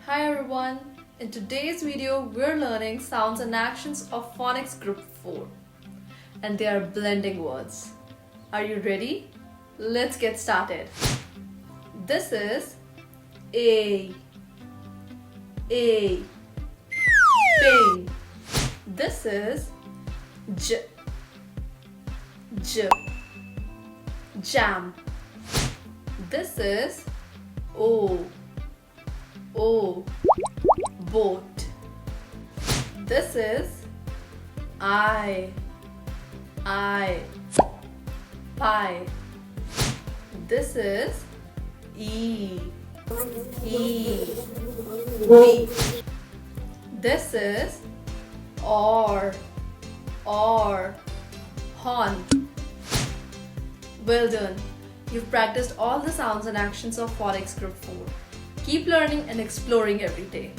Hi everyone! In today's video, we're learning sounds and actions of Phonics Group 4. And they are blending words. Are you ready? Let's get started. This is A. Ping. This is J. Jam. This is O. Boat. This is I. Pie. This is E. Beach. This is or. Horn. Well done. You've practiced all the sounds and actions of Phonics Group 4. Keep learning and exploring every day.